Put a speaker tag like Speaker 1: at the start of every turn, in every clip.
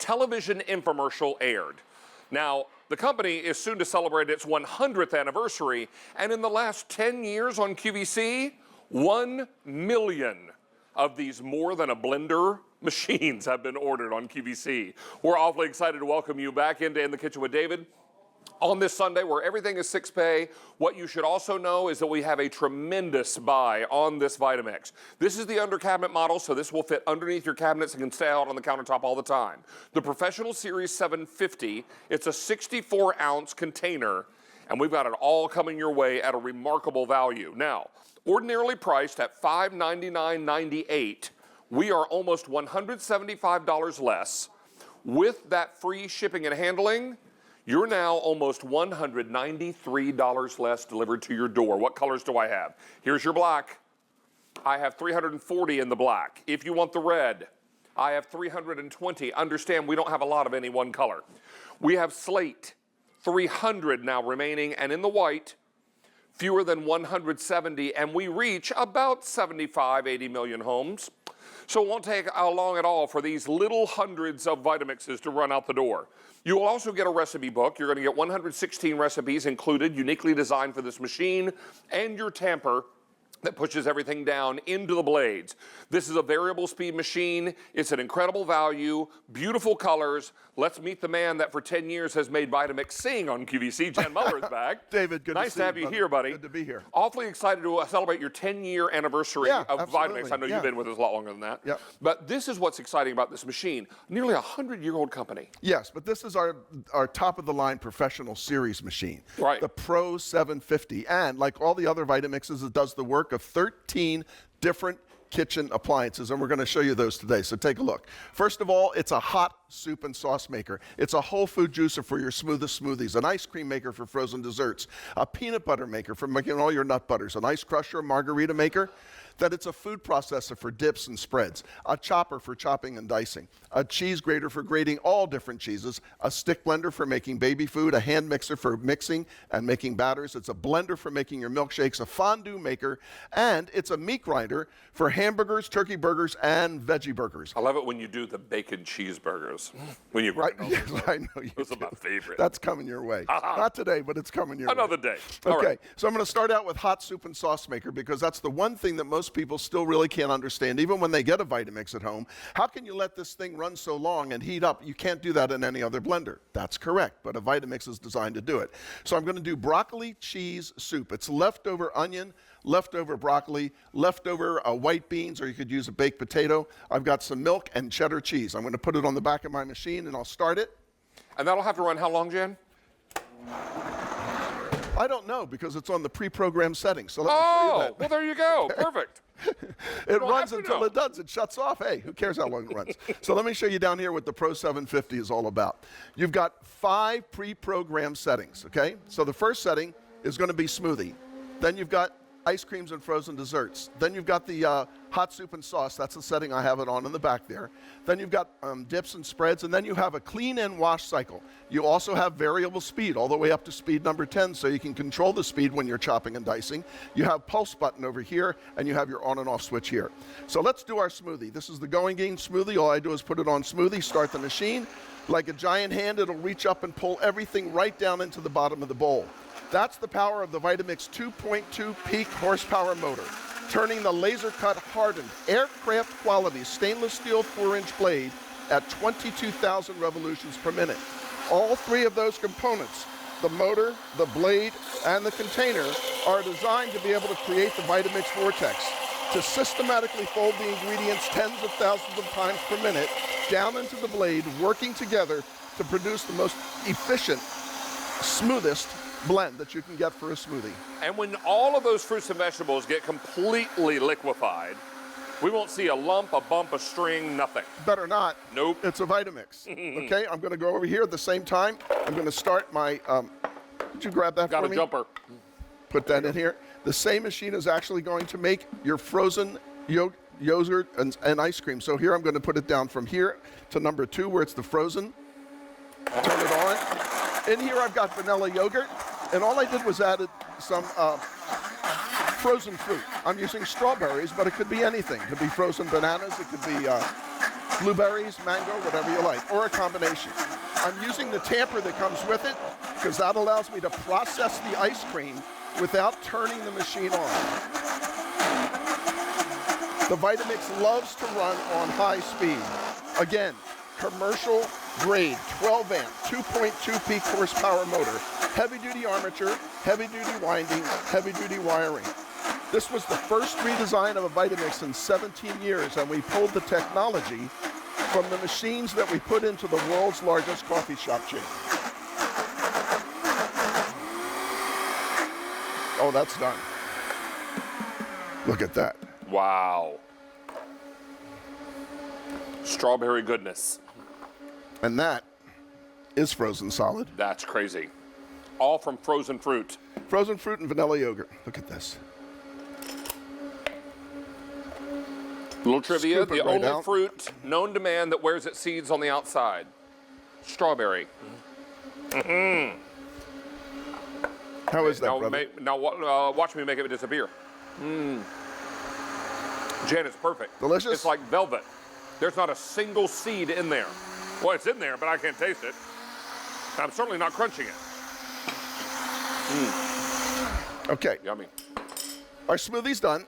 Speaker 1: television infomercial aired. Now, the company is soon to celebrate its 100th anniversary, and in the last 10 years on QVC, 1 million of these more than a blender machines have been ordered on QVC. We're awfully excited to welcome you back into In the Kitchen with David on this Sunday where everything is 6 pay. What you should also know is that we have a tremendous buy on this Vitamix. This is the under cabinet model, so this will fit underneath your cabinets and can stay out on the countertop all the time. The Professional Series 750, it's a 64-ounce container, and we've got it all coming your way at a remarkable value. Now, ordinarily priced at $599.98, we are almost $175 less. With that free shipping and handling, you're now almost $193 less delivered to your door. What colors do I have? Here's your black. I have 340 in the black. If you want the red, I have 320. Understand, we don't have a lot of any one color. We have slate, 300 now remaining, and in the white, fewer than 170, and we reach about 75, 80 million homes. So it won't take long at all for these little hundreds of Vitamixes to run out the door. You will also get a recipe book. You're going to get 116 recipes included, uniquely designed for this machine, and your tamper that pushes everything down into the blades. This is a variable speed machine. It's an incredible value, beautiful colors. Let's meet the man that for 10 years has made Vitamix sing on QVC. Jen Muller is back.
Speaker 2: David, good
Speaker 1: nice to have you here, buddy.
Speaker 2: Good to be here.
Speaker 1: Awfully excited to celebrate your 10-year anniversary of Vitamix. I know you've been with us a lot longer than that.
Speaker 2: Yep.
Speaker 1: But this is what's exciting about this machine. Nearly a 100-year-old company.
Speaker 2: Yes, but this is our top-of-the-line Professional Series machine.
Speaker 1: Right.
Speaker 2: The Pro 750. And like all the other Vitamixes, it does the work of 13 different kitchen appliances, and we're going to show you those today, so take a look. First of all, it's a hot soup and sauce maker. It's a whole food juicer for your smoothest smoothies, an ice cream maker for frozen desserts, a peanut butter maker for making all your nut butters, an ice crusher, margarita maker. That it's a food processor for dips and spreads, a chopper for chopping and dicing, a cheese grater for grating all different cheeses, a stick blender for making baby food, a hand mixer for mixing and making batters. It's a blender for making your milkshakes, a fondue maker, and it's a meat grinder for hamburgers, turkey burgers, and veggie burgers.
Speaker 1: I love it when you do the bacon cheeseburgers. When you
Speaker 2: Right, yes, I know you
Speaker 1: Those
Speaker 2: do.
Speaker 1: are my favorite.
Speaker 2: That's coming your way. Not today, but it's coming your way.
Speaker 1: Another day.
Speaker 2: Okay,
Speaker 1: All right.
Speaker 2: so I'm going to start out with hot soup and sauce maker because that's the one thing that most people still really can't understand, even when they get a Vitamix at home. How can you let this thing run so long and heat up? You can't do that in any other blender. That's correct, but a Vitamix is designed to do it. So I'm going to do broccoli cheese soup. It's leftover onion, leftover broccoli, leftover white beans, or you could use a baked potato. I've got some milk and cheddar cheese. I'm going to put it on the back of my machine and I'll start it.
Speaker 1: And that'll have to run how long, Jan?
Speaker 2: I don't know because it's on the pre-programmed settings. So let me show you that.
Speaker 1: Well, there you go. Perfect.
Speaker 2: It runs until
Speaker 1: know.
Speaker 2: it does. It shuts off. Hey, who cares how long it runs? So let me show you down here what the Pro 750 is all about. You've got 5 pre-programmed settings, okay? So the first setting is going to be smoothie. Then you've got ice creams and frozen desserts. Then you've got the hot soup and sauce. That's the setting I have it on in the back there. Then you've got dips and spreads, and then you have a clean and wash cycle. You also have variable speed all the way up to speed number 10, so you can control the speed when you're chopping and dicing. You have pulse button over here, and you have your on and off switch here. So let's do our smoothie. This is the Going Game smoothie. All I do is put it on smoothie, start the machine. Like a giant hand, it'll reach up and pull everything right down into the bottom of the bowl. That's the power of the Vitamix 2.2 peak horsepower motor, turning the laser-cut hardened aircraft quality stainless steel 4-inch blade at 22,000 revolutions per minute. All 3 of those components, the motor, the blade, and the container, are designed to be able to create the Vitamix vortex, to systematically fold the ingredients tens of thousands of times per minute down into the blade, working together to produce the most efficient, smoothest blend that you can get for a smoothie.
Speaker 1: And when all of those fruits and vegetables get completely liquefied, we won't see a lump, a bump, a string, nothing.
Speaker 2: Better not.
Speaker 1: Nope.
Speaker 2: It's a Vitamix. Okay, I'm going to go over here at the same time. I'm going to start my, could you grab that
Speaker 1: Got
Speaker 2: for
Speaker 1: a
Speaker 2: me?
Speaker 1: jumper.
Speaker 2: Put that in here. The same machine is actually going to make your frozen yogurt and ice cream. So here I'm going to put it down from here to number 2 where it's the frozen. Turn it on. In here I've got vanilla yogurt, and all I did was added some frozen fruit. I'm using strawberries, but it could be anything. It could be frozen bananas, it could be blueberries, mango, whatever you like, or a combination. I'm using the tamper that comes with it because that allows me to process the ice cream without turning the machine on. The Vitamix loves to run on high speed. Again, commercial grade, 12 amp, 2.2 peak horsepower motor, heavy duty armature, heavy duty winding, heavy duty wiring. This was the first redesign of a Vitamix in 17 years, and we pulled the technology from the machines that we put into the world's largest coffee shop chain. Oh, that's done. Look at that.
Speaker 1: Wow. Strawberry goodness.
Speaker 2: And that is frozen solid.
Speaker 1: That's crazy. All from frozen fruit.
Speaker 2: Frozen fruit and vanilla yogurt. Look at this.
Speaker 1: Little trivia,
Speaker 2: Scoop it
Speaker 1: the
Speaker 2: right
Speaker 1: only
Speaker 2: out.
Speaker 1: fruit known to man that wears its seeds on the outside. Strawberry.
Speaker 2: How is that,
Speaker 1: Now,
Speaker 2: brother?
Speaker 1: watch me make it disappear. Jen, it's perfect.
Speaker 2: Delicious?
Speaker 1: It's like velvet. There's not a single seed in there. Well, it's in there, but I can't taste it. I'm certainly not crunching it.
Speaker 2: Okay,
Speaker 1: Yummy.
Speaker 2: our smoothie's done.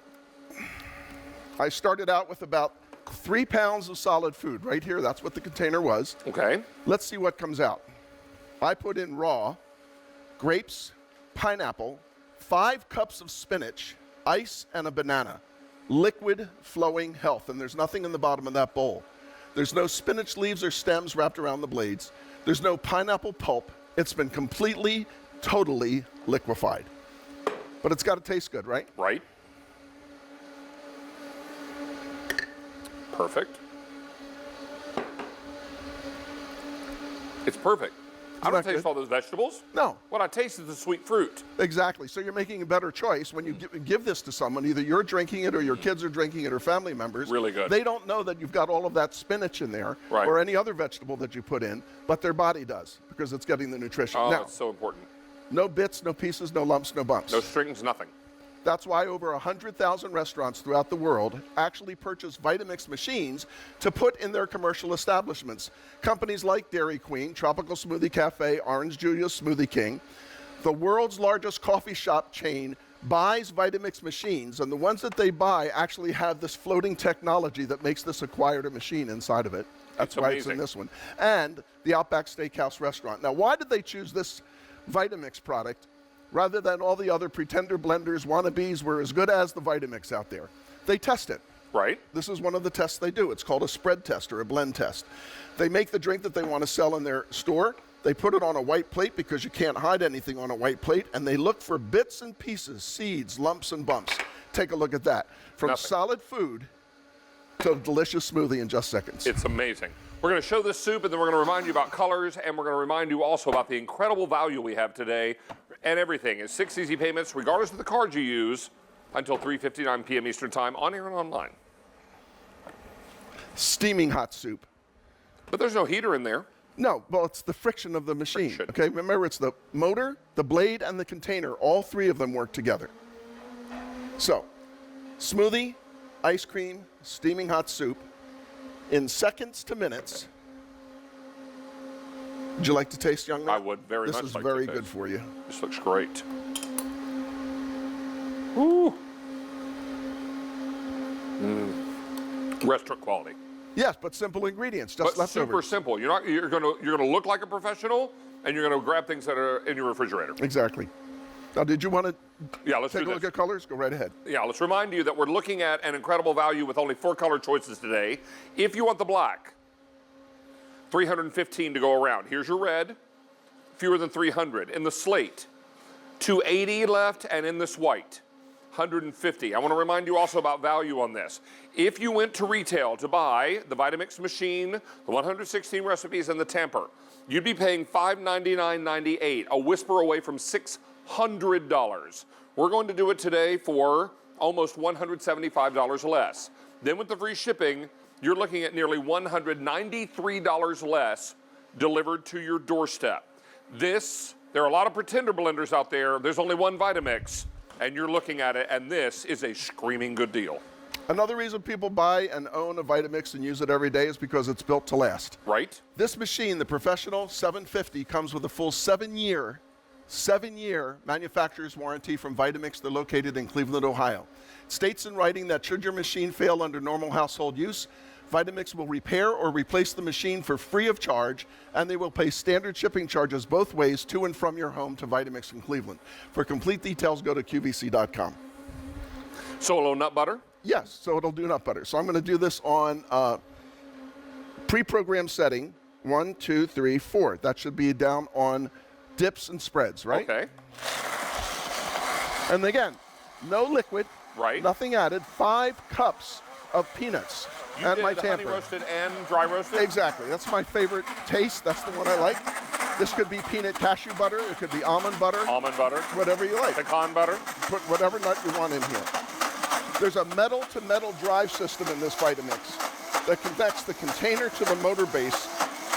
Speaker 2: I started out with about 3 pounds of solid food right here. That's what the container was.
Speaker 1: Okay.
Speaker 2: Let's see what comes out. I put in raw grapes, pineapple, 5 cups of spinach, ice, and a banana. Liquid flowing health, and there's nothing in the bottom of that bowl. There's no spinach leaves or stems wrapped around the blades. There's no pineapple pulp. It's been completely, totally liquefied. But it's got to taste good, right?
Speaker 1: Right. Perfect. It's perfect. I don't
Speaker 2: that
Speaker 1: taste
Speaker 2: good?
Speaker 1: all those vegetables.
Speaker 2: No.
Speaker 1: What I taste is the sweet fruit.
Speaker 2: Exactly. So you're making a better choice when you give this to someone. Either you're drinking it or your kids are drinking it or family members.
Speaker 1: Really good.
Speaker 2: They don't know that you've got all of that spinach in there
Speaker 1: Right.
Speaker 2: or any other vegetable that you put in, but their body does because it's getting the nutrition.
Speaker 1: Oh,
Speaker 2: Now,
Speaker 1: it's so important.
Speaker 2: no bits, no pieces, no lumps, no bumps.
Speaker 1: No strings, nothing.
Speaker 2: That's why over 100,000 restaurants throughout the world actually purchase Vitamix machines to put in their commercial establishments. Companies like Dairy Queen, Tropical Smoothie Cafe, Orange Julius Smoothie King, the world's largest coffee shop chain buys Vitamix machines, and the ones that they buy actually have this floating technology that makes this a quieter machine inside of it. That's why it's in
Speaker 1: amazing.
Speaker 2: this one. And the Outback Steakhouse restaurant. Now, why did they choose this Vitamix product rather than all the other pretender blenders, wannabes were as good as the Vitamix out there? They test it.
Speaker 1: Right?
Speaker 2: This is one of the tests they do. It's called a spread test or a blend test. They make the drink that they want to sell in their store. They put it on a white plate because you can't hide anything on a white plate, and they look for bits and pieces, seeds, lumps, and bumps. Take a look at that. From
Speaker 1: Nothing.
Speaker 2: solid food to a delicious smoothie in just seconds.
Speaker 1: It's amazing. We're going to show this soup, and then we're going to remind you about colors, and we're going to remind you also about the incredible value we have today. And everything is 6 easy payments, regardless of the card you use, until 3:59 p.m. Eastern Time, on air and online.
Speaker 2: Steaming hot soup.
Speaker 1: But there's no heater in there.
Speaker 2: No, well, it's the friction of the machine.
Speaker 1: Friction.
Speaker 2: Okay, remember, it's the motor, the blade, and the container. All 3 of them work together. So, smoothie, ice cream, steaming hot soup, in seconds to minutes. Would you like to taste, young man?
Speaker 1: I would very much
Speaker 2: This is
Speaker 1: like to
Speaker 2: very
Speaker 1: taste.
Speaker 2: good for you.
Speaker 1: This looks great. Woo. Restaurant quality.
Speaker 2: Yes, but simple ingredients, just
Speaker 1: But super
Speaker 2: leftovers.
Speaker 1: simple. You're gonna look like a professional, and you're gonna grab things that are in your refrigerator.
Speaker 2: Exactly. Now, did you want to
Speaker 1: Yeah, let's
Speaker 2: take
Speaker 1: do
Speaker 2: a look
Speaker 1: this.
Speaker 2: at colors? Go right ahead.
Speaker 1: Yeah, let's remind you that we're looking at an incredible value with only 4 color choices today. If you want the black, 315 to go around. Here's your red, fewer than 300. In the slate, 280 left, and in this white, 150. I want to remind you also about value on this. If you went to retail to buy the Vitamix machine, the 116 recipes, and the tamper, you'd be paying $599.98, a whisper away from $600. We're going to do it today for almost $175 less. Then with the free shipping, you're looking at nearly $193 less delivered to your doorstep. There are a lot of pretender blenders out there. There's only one Vitamix, and you're looking at it, and this is a screaming good deal.
Speaker 2: Another reason people buy and own a Vitamix and use it every day is because it's built to last.
Speaker 1: Right.
Speaker 2: This machine, the Professional 750, comes with a full 7-year manufacturer's warranty from Vitamix. They're located in Cleveland, Ohio. It states in writing that should your machine fail under normal household use, Vitamix will repair or replace the machine for free of charge, and they will pay standard shipping charges both ways to and from your home to Vitamix in Cleveland. For complete details, go to QVC.com.
Speaker 1: So a little nut butter?
Speaker 2: Yes, so it'll do nut butter. So I'm going to do this on pre-programmed setting, 1, 2, 3, 4. That should be down on dips and spreads, right?
Speaker 1: Okay.
Speaker 2: And again, no liquid,
Speaker 1: Right.
Speaker 2: nothing added, 5 cups of peanuts.
Speaker 1: You
Speaker 2: And
Speaker 1: did
Speaker 2: my
Speaker 1: the
Speaker 2: tamper.
Speaker 1: honey roasted and dry roasted?
Speaker 2: Exactly. That's my favorite taste. That's the one I like. This could be peanut cashew butter. It could be almond butter.
Speaker 1: Almond butter.
Speaker 2: Whatever you like.
Speaker 1: Pecan butter.
Speaker 2: Put whatever nut you want in here. There's a metal-to-metal drive system in this Vitamix that connects the container to the motor base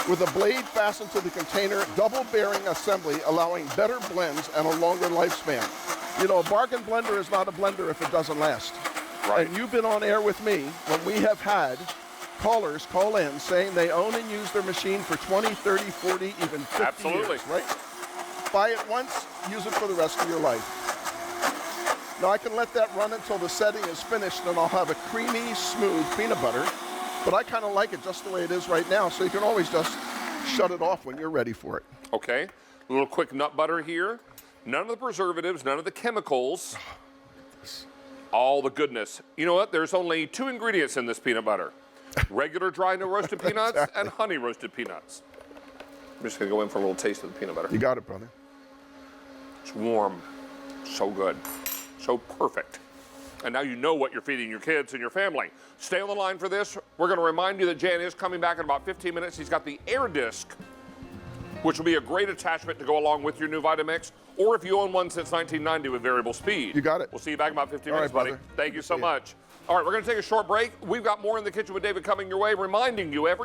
Speaker 2: with a blade fastened to the container, double bearing assembly, allowing better blends and a longer lifespan. You know, a bargain blender is not a blender if it doesn't last.
Speaker 1: Right.
Speaker 2: And you've been on air with me when we have had callers call in saying they own and use their machine for 20, 30, 40, even 50
Speaker 1: Absolutely.
Speaker 2: years, right? Buy it once, use it for the rest of your life. Now I can let that run until the setting is finished and I'll have a creamy, smooth peanut butter, but I kind of like it just the way it is right now, so you can always just shut it off when you're ready for it.
Speaker 1: Okay. A little quick nut butter here. None of the preservatives, none of the chemicals. All the goodness. You know what? There's only 2 ingredients in this peanut butter. Regular dry no roasted peanuts
Speaker 2: Exactly.
Speaker 1: and honey roasted peanuts. I'm just going to go in for a little taste of the peanut butter.
Speaker 2: You got it, brother.
Speaker 1: It's warm. So good. So perfect. And now you know what you're feeding your kids and your family. Stay on the line for this. We're going to remind you that Jan is coming back in about 15 minutes. He's got the air disc, which will be a great attachment to go along with your new Vitamix, or if you own one since 1990 with variable speed.
Speaker 2: You got it.
Speaker 1: We'll see you back in about 15
Speaker 2: All
Speaker 1: minutes,
Speaker 2: right,
Speaker 1: buddy.
Speaker 2: brother.
Speaker 1: Thank you so
Speaker 2: See ya.
Speaker 1: much. All right, we're going to take a short break. We've got more in the kitchen with David coming your way, reminding you every